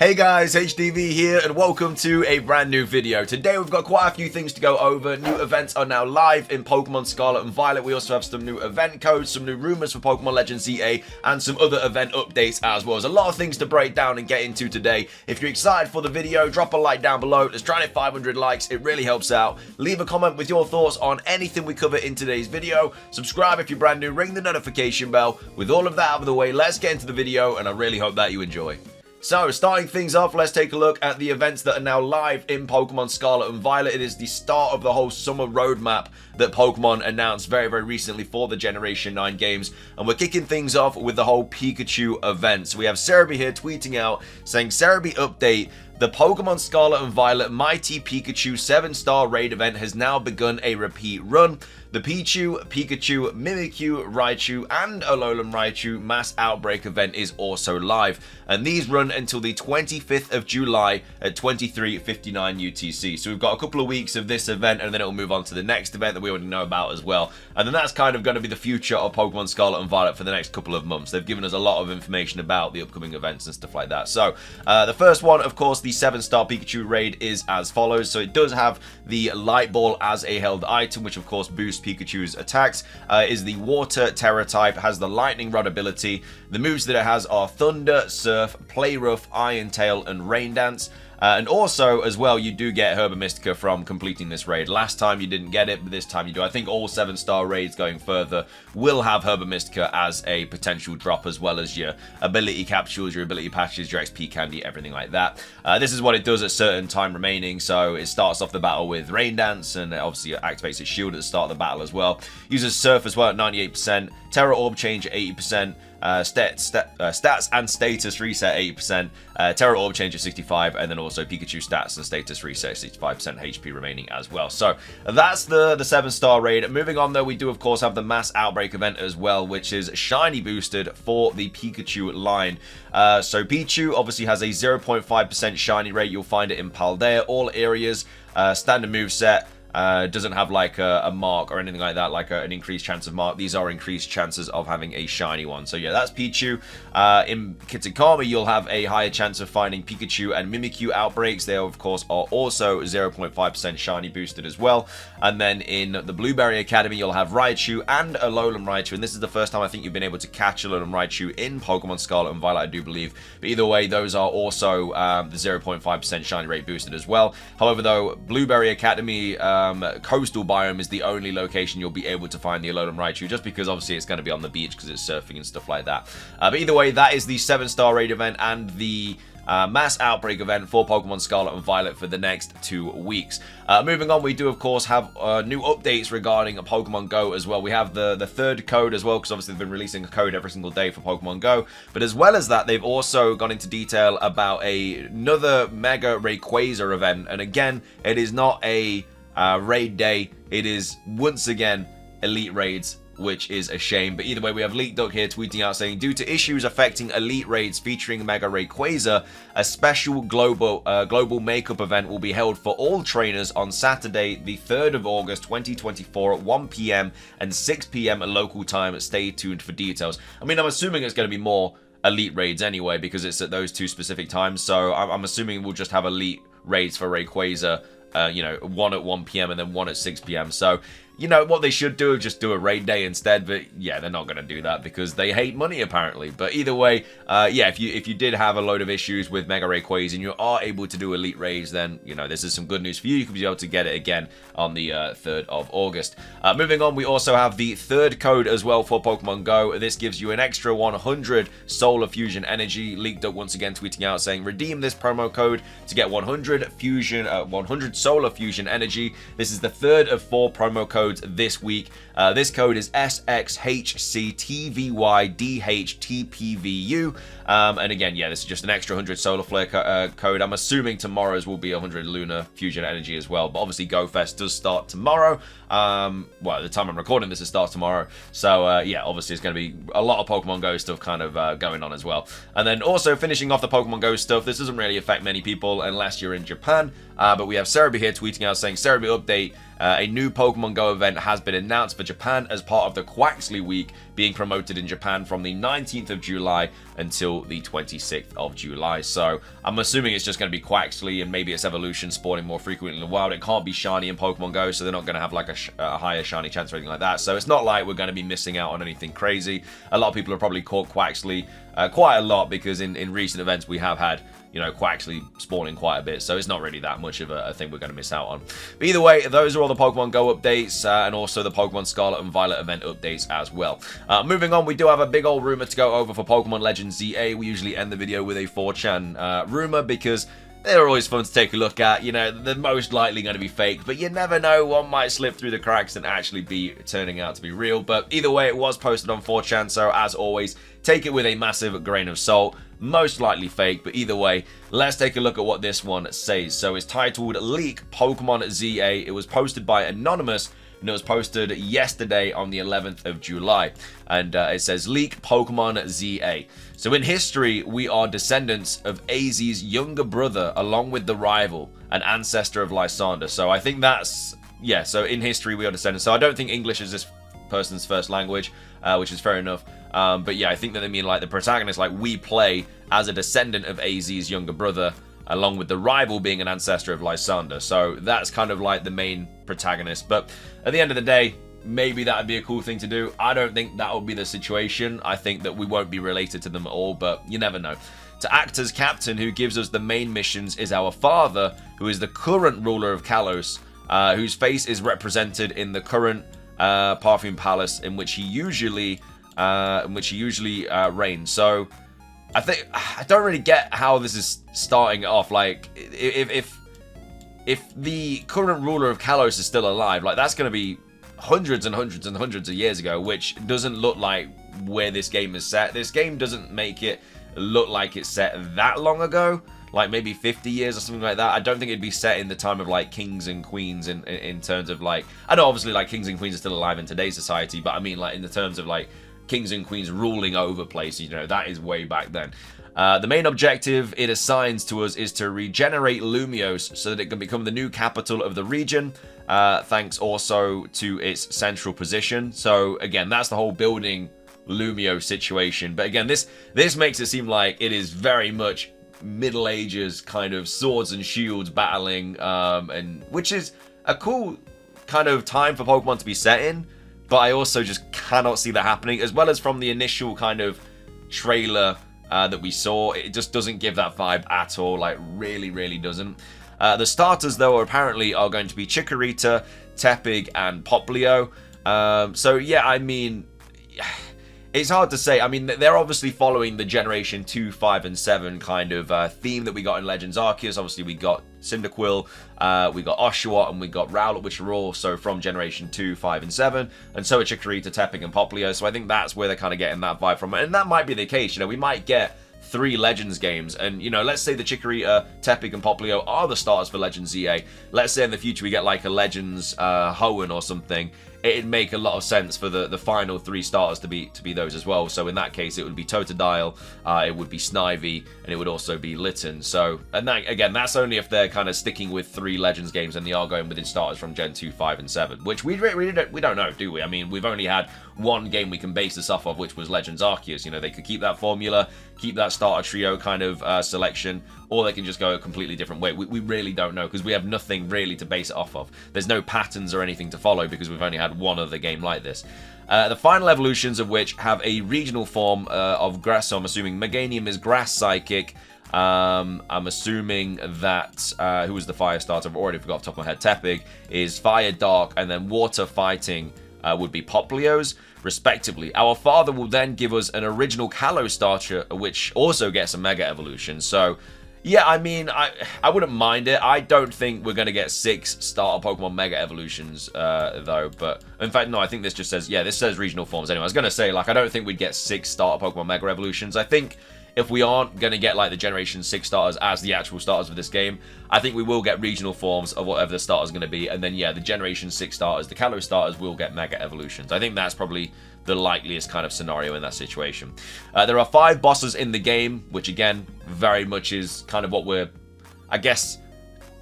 Hey guys, HDvee here and welcome to a brand new video. Today we've got quite a few things to go over. New events are now live in Pokemon Scarlet and Violet. We also have some new event codes, some new rumors for Pokemon Legends CA, and some other event updates as well. There's a lot of things to break down and get into today. If you're excited for the video, drop a like down below. Let's try to hit 500 likes. It really helps out. Leave a comment with your thoughts on anything we cover in today's video. Subscribe if you're brand new. Ring the notification bell. With all of that out of the way, let's get into the video and I really hope that you enjoy. So, starting things off, let's take a look at the events that are now live in Pokemon Scarlet and Violet. It is the start of the whole summer roadmap that Pokemon announced very recently for the Generation 9 games. And we're kicking things off with the whole Pikachu event. So we have HDvee here tweeting out, saying, HDvee update. The Pokemon Scarlet and Violet Mighty Pikachu 7-star raid event has now begun a repeat run. The Pichu, Pikachu, Mimikyu, Raichu, and Alolan Raichu Mass Outbreak event is also live, and these run until the 25th of July at 23:59 UTC. So we've got a couple of weeks of this event, and then it'll move on to the next event that we already know about as well. And then that's kind of going to be the future of Pokemon Scarlet and Violet for the next couple of months. They've given us a lot of information about the upcoming events and stuff like that. So the first one, of course, the 7-star Pikachu raid is as follows. So it does have the Light Ball as a held item, which of course boosts Pikachu's attacks, is the Water Terra type, has the Lightning Rod ability. The moves that it has are Thunder, Surf, Play Rough, Iron Tail, and Rain Dance. And also, as well, you do get Herba Mystica from completing this raid. Last time you didn't get it, but this time you do. I think all 7-star raids going further will have Herba Mystica as a potential drop, as well as your ability capsules, your ability patches, your XP candy, everything like that. This is what it does at certain time remaining. So it starts off the battle with Rain Dance, and obviously it activates its shield at the start of the battle as well. Uses Surf as well at 98%, Terra Orb Change at 80%, stats and status reset 80%, Terra Orb Change at 65%, and then also Pikachu stats and status reset 65% HP remaining as well. So that's the 7-star raid. Moving on though, we do of course have the Mass Outbreak event as well, which is shiny boosted for the Pikachu line. So Pichu obviously has a 0.5% shiny rate. You'll find it in Paldea, all areas, standard moveset. Doesn't have like a mark or anything like that, like an increased chance of mark. These are increased chances of having a shiny one. So yeah, that's Pichu. In Kitakami, you'll have a higher chance of finding Pikachu and Mimikyu outbreaks. They of course are also 0.5% shiny boosted as well. And then in the Blueberry Academy, you'll have Raichu and Alolan Raichu. And this is the first time I think you've been able to catch Alolan Raichu in Pokemon Scarlet and Violet, I do believe. But either way, those are also the 0.5% shiny rate boosted as well. However though, Blueberry Academy coastal biome is the only location you'll be able to find the Alolan Raichu, just because obviously it's going to be on the beach because it's surfing and stuff like that. But either way, that is the 7-star raid event and the Mass Outbreak event for Pokemon Scarlet and Violet for the next 2 weeks. Moving on, we do of course have new updates regarding Pokemon Go as well. We have the third code as well, because obviously they've been releasing a code every single day for Pokemon Go. But as well as that, they've also gone into detail about another Mega Rayquaza event. And again, it is not a raid day, it is once again elite raids, which is a shame. But either way, we have Leak Duck here tweeting out saying, due to issues affecting elite raids featuring Mega Rayquaza, a special global makeup event will be held for all trainers on Saturday the 3rd of August 2024 at 1 PM and 6 PM at local time. Stay tuned for details. I mean, I'm assuming it's going to be more elite raids anyway, because it's at those two specific times. So I'm assuming we'll just have elite raids for Rayquaza, you know, one at 1 PM and then one at 6 PM. So, you know, what they should do is just do a raid day instead. But yeah, they're not going to do that because they hate money apparently. But either way, yeah, if you did have a load of issues with Mega Rayquaza and you are able to do elite raids, then, you know, this is some good news for you. You could be able to get it again on the 3rd of August. Moving on, we also have the third code as well for Pokemon Go. This gives you an extra 100 Solar Fusion Energy. Leaked up once again tweeting out saying, redeem this promo code to get 100 Solar Fusion Energy. This is the third of 4 promo codes this week. This code is SXHCTVYDHTPVU. And again, yeah, this is just an extra 100 Solar Flare code. I'm assuming tomorrow's will be 100 Lunar Fusion Energy as well. But obviously, Go Fest does start tomorrow. Well, at the time I'm recording this, it starts tomorrow. So, yeah, obviously, it's going to be a lot of Pokemon Go stuff kind of going on as well. And then also finishing off the Pokemon Go stuff, this doesn't really affect many people unless you're in Japan. But we have HDvee here tweeting out saying, HDvee update, a new Pokemon Go event has been announced for Japan as part of the Quaxley Week being promoted in Japan from the 19th of July until the 26th of July. So I'm assuming it's just going to be Quaxley and maybe its evolution spawning more frequently in the wild. It can't be shiny in Pokemon Go, so they're not going to have like a higher shiny chance or anything like that. So it's not like we're going to be missing out on anything crazy. A lot of people have probably caught Quaxley quite a lot because in recent events we have had, you know, Quaxley spawning quite a bit, so it's not really that much of a thing we're going to miss out on. But either way, those are all the Pokemon Go updates, and also the Pokemon Scarlet and Violet event updates as well. Moving on, we do have a big old rumor to go over for Pokemon Legends ZA. We usually end the video with a 4chan rumor because they're always fun to take a look at. You know, they're most likely going to be fake, but you never know, one might slip through the cracks and actually be turning out to be real. But either way, it was posted on 4chan, so as always, take it with a massive grain of salt. Most likely fake, but either way, let's take a look at what this one says. So it's titled Leak Pokemon ZA. It was posted by Anonymous, and it was posted yesterday on the 11th of July. And it says, Leak Pokemon ZA. So in history, we are descendants of AZ's younger brother, along with the rival, an ancestor of Lysander. So I think that's, yeah, so in history, we are descendants. So I don't think English is this person's first language, which is fair enough. But yeah, I think that they mean like the protagonist, like we play as a descendant of AZ's younger brother, along with the rival being an ancestor of Lysander. So that's kind of like the main protagonist. But at the end of the day, maybe that would be a cool thing to do. I don't think that would be the situation. I think that we won't be related to them at all, but you never know. To act as captain, who gives us the main missions, is our father, who is the current ruler of Kalos, whose face is represented in the current Parfum Palace, in which he usually reigns. So I don't really get how this is starting off. Like, if the current ruler of Kalos is still alive, like that's going to be hundreds and hundreds and hundreds of years ago, which doesn't look like where this game is set. This game doesn't make it look like it's set that long ago, like maybe 50 years or something like that. I don't think it'd be set in the time of like kings and queens in terms of like, I know obviously like kings and queens are still alive in today's society, but I mean like in the terms of like kings and queens ruling over places, you know, that is way back then. The main objective it assigns to us is to regenerate Lumiose so that it can become the new capital of the region, thanks also to its central position. So again, that's the whole building Lumiose situation. But again, this makes it seem like it is very much Middle Ages kind of swords and shields battling, and which is a cool kind of time for Pokemon to be set in. But I also just cannot see that happening, as well as from the initial kind of trailer that we saw. It just doesn't give that vibe at all, like really doesn't. The starters, though, apparently are going to be Chikorita, Tepig, and Poplio. So, yeah, I mean, it's hard to say. I mean, they're obviously following the Generation 2, 5, and 7 kind of theme that we got in Legends Arceus. Obviously, we got Cyndaquil, we got Oshawott, and we got Rowlet, which are also from Generation 2, 5, and 7. And so are Chikorita, Tepig, and Poplio. So I think that's where they're kind of getting that vibe from. And that might be the case. You know, we might get 3 Legends games, and you know, let's say the Chikorita, Tepig, and Poplio are the starters for Legends ZA. Let's say in the future we get like a Legends Hoenn or something. It'd make a lot of sense for the final 3 starters to be those as well. So in that case, it would be Totodile, it would be Snivy, and it would also be Litten. So, and that, again, that's only if they're kind of sticking with 3 Legends games and they are going within starters from Gen 2, 5, and 7, which we don't know, do we? I mean, we've only had one game we can base this off of, which was Legends Arceus. You know, they could keep that formula, keep that starter trio kind of selection, or they can just go a completely different way. We really don't know, because we have nothing really to base it off of. There's no patterns or anything to follow, because we've only had one other game like this. The final evolutions of which have a regional form of grass, so I'm assuming Meganium is Grass Psychic. I'm assuming that, who was the Fire starter? I've already forgot off the top of my head. Tepig is Fire Dark, and then Water Fighting would be Poplio's, respectively. Our father will then give us an original Kalos starter, which also gets a Mega Evolution. So, yeah, I mean, I wouldn't mind it. I don't think we're going to get 6 starter Pokemon Mega Evolutions, though. But, in fact, no, I think this just says, yeah, this says regional forms. Anyway, I was going to say, like, I don't think we'd get 6 starter Pokemon Mega Evolutions. I think if we aren't going to get, like, the Generation 6 starters as the actual starters of this game, I think we will get regional forms of whatever the starter's going to be. And then, yeah, the Generation 6 starters, the Kalos starters, will get Mega Evolutions. I think that's probably the likeliest kind of scenario in that situation. There are 5 bosses in the game, which, again, very much is kind of what we're, I guess,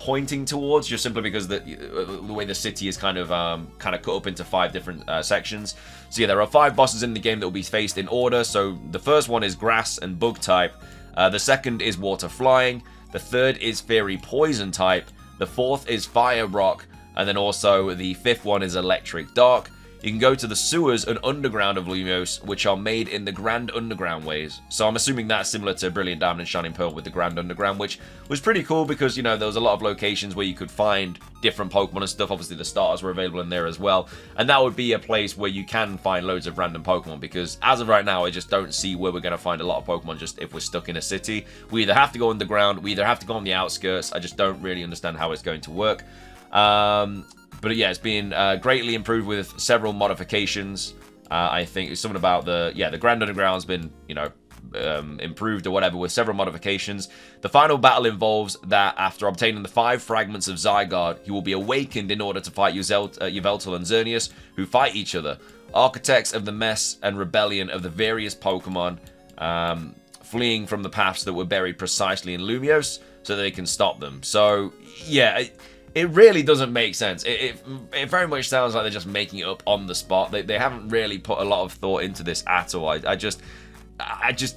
pointing towards, just simply because the way the city is kind of cut up into 5 different sections. So yeah, there are 5 bosses in the game that will be faced in order. So the first one is grass and bug type. The second is water flying. The third is fairy poison type. The fourth is fire rock. And then also the 5th one is electric dark. You can go to the sewers and underground of Lumiose, which are made in the Grand Underground ways. So I'm assuming that's similar to Brilliant Diamond and Shining Pearl with the Grand Underground, which was pretty cool because, you know, there was a lot of locations where you could find different Pokemon and stuff. Obviously, the starters were available in there as well. And that would be a place where you can find loads of random Pokemon because as of right now, I just don't see where we're going to find a lot of Pokemon just if we're stuck in a city. We either have to go underground, we either have to go on the outskirts. I just don't really understand how it's going to work. But yeah, it's been greatly improved with several modifications. I think it's something about the Grand Underground's been, you know, improved or whatever with several modifications. The final battle involves that after obtaining the 5 fragments of Zygarde, he will be awakened in order to fight Yveltal and Xerneas, who fight each other. Architects of the mess and rebellion of the various Pokemon, fleeing from the paths that were buried precisely in Lumiose, so that they can stop them. So, yeah... It really doesn't make sense. It very much sounds like they're just making it up on the spot. They haven't really put a lot of thought into this at all. I just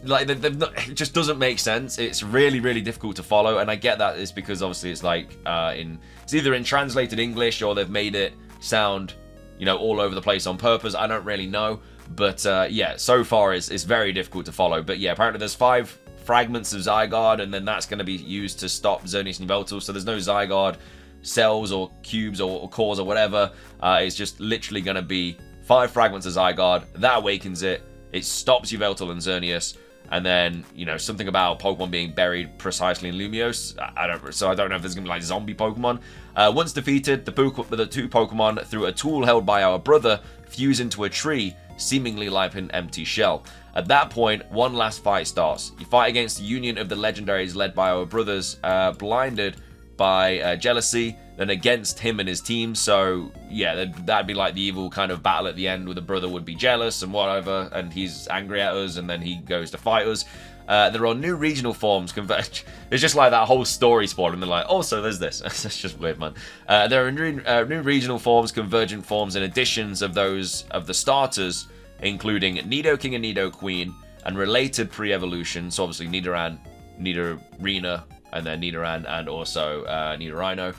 like it just doesn't make sense. It's really, really difficult to follow, and I get that it's because obviously it's like it's either in translated English or they've made it sound, you know, all over the place on purpose. I don't really know, but yeah, so far it's very difficult to follow. But yeah, apparently there's 5 fragments of Zygarde, and then that's going to be used to stop Xerneas and Yveltal. So there's no Zygarde cells or cubes or cores or whatever. It's just literally going to be 5 fragments of Zygarde. That awakens it. It stops Yveltal and Xerneas. And then, you know, something about Pokemon being buried precisely in Lumiose. I don't know if there's going to be like zombie Pokemon. Once defeated, the 2 Pokemon, through a tool held by our brother, fuse into a tree, seemingly like an empty shell. At that point, one last fight starts. You fight against the Union of the Legendaries led by our brothers, blinded by jealousy, then against him and his team. So yeah, that'd be like the evil kind of battle at the end where the brother would be jealous and whatever, and he's angry at us, and then he goes to fight us. There are new regional forms converge. It's just like that whole story spawn, and they're like, also there's this. That's just weird, man. There are new regional forms, convergent forms, and additions of those of the starters, including Nidoking and Nidoqueen, and related pre-evolution. So obviously Nidoran, Nidorina, and then Nidoran, and also Nidorino.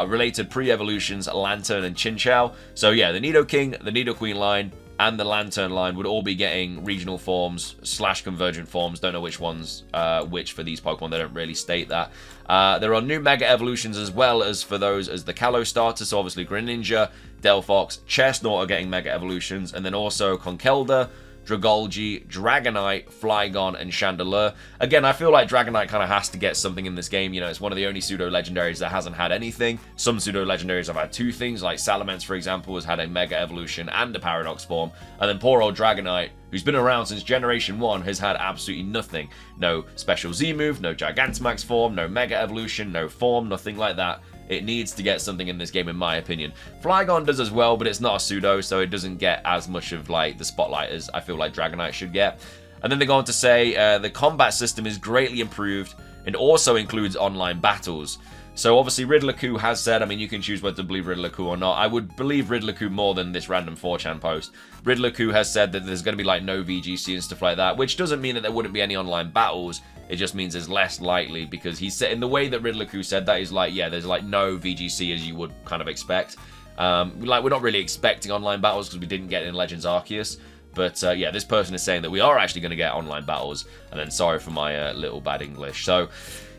Related pre-evolutions, Lantern and Chinchou. So yeah, the Nidoking, the Nidoqueen line, and the Lantern line would all be getting regional forms / convergent forms. Don't know which ones which for these Pokemon. They don't really state that. There are new Mega Evolutions as well as for those as the Kalos starters. So obviously Greninja, Delphox, Chestnut are getting Mega Evolutions, and then also Conkeldurr, Dragolgi, Dragonite, Flygon, and Chandelure. Again, I feel like Dragonite kind of has to get something in this game. You know, it's one of the only pseudo-legendaries that hasn't had anything. Some pseudo-legendaries have had 2 things, like Salamence, for example, has had a Mega Evolution and a Paradox form. And then poor old Dragonite, who's been around since Generation 1, has had absolutely nothing. No special Z-move, no Gigantamax form, no Mega Evolution, no form, nothing like that. It needs to get something in this game, in my opinion. Flygon does as well, but it's not a pseudo, so it doesn't get as much of like the spotlight as I feel like Dragonite should get. And then they go on to say the combat system is greatly improved and also includes online battles. So obviously Riddler-Coup has said, I mean, you can choose whether to believe Riddler-Coup or not. I would believe Riddler-Coup more than this random 4chan post. Riddler-Coup has said that there's going to be like no VGC and stuff like that, which doesn't mean that there wouldn't be any online battles. It just means it's less likely, because he said, in the way that Riddler-Coup said that, is like, yeah, there's like no VGC as you would kind of expect. Like, we're not really expecting online battles because we didn't get it in Legends Arceus. But yeah, this person is saying that we are actually going to get online battles. And then sorry for my little bad English. So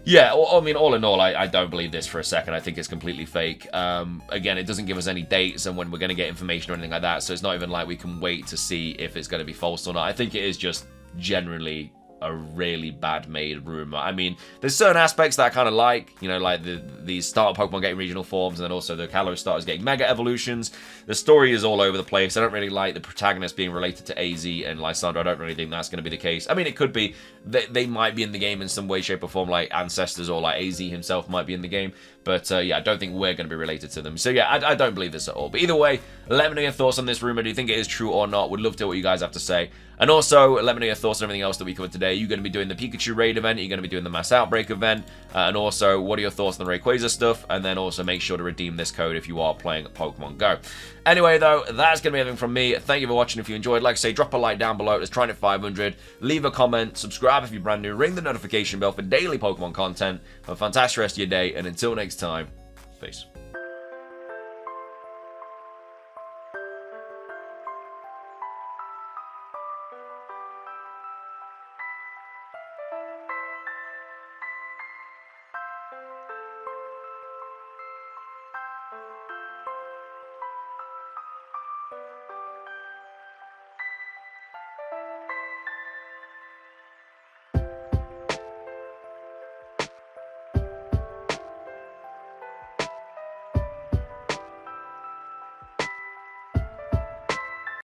yeah, I mean, all in all, I don't believe this for a second. I think it's completely fake. Again, it doesn't give us any dates and when we're going to get information or anything like that. So it's not even like we can wait to see if it's going to be false or not. I think it is just generally a really bad made rumor. I mean, there's certain aspects that I kind of like, you know, like these starter Pokemon getting regional forms, and then also the Kalos starters getting Mega Evolutions. The story is all over the place. I don't really like the protagonist being related to AZ and Lysandre. I don't really think that's going to be the case. I mean, it could be. They might be in the game in some way, shape, or form, like Ancestors or like AZ himself might be in the game. But yeah, I don't think we're going to be related to them. So yeah, I don't believe this at all. But either way, let me know your thoughts on this rumor. Do you think it is true or not? Would love to hear what you guys have to say. And also, let me know your thoughts on everything else that we covered today. Are you going to be doing the Pikachu raid event? Are you going to be doing the Mass Outbreak event? And also, what are your thoughts on the Rayquaza stuff? And then also make sure to redeem this code if you are playing Pokemon Go. Anyway, though, that's going to be everything from me. Thank you for watching. If you enjoyed, like I say, drop a like down below. Let's try and hit 500. Leave a comment. Subscribe if you're brand new. Ring the notification bell for daily Pokemon content. Have a fantastic rest of your day. And until next time, peace.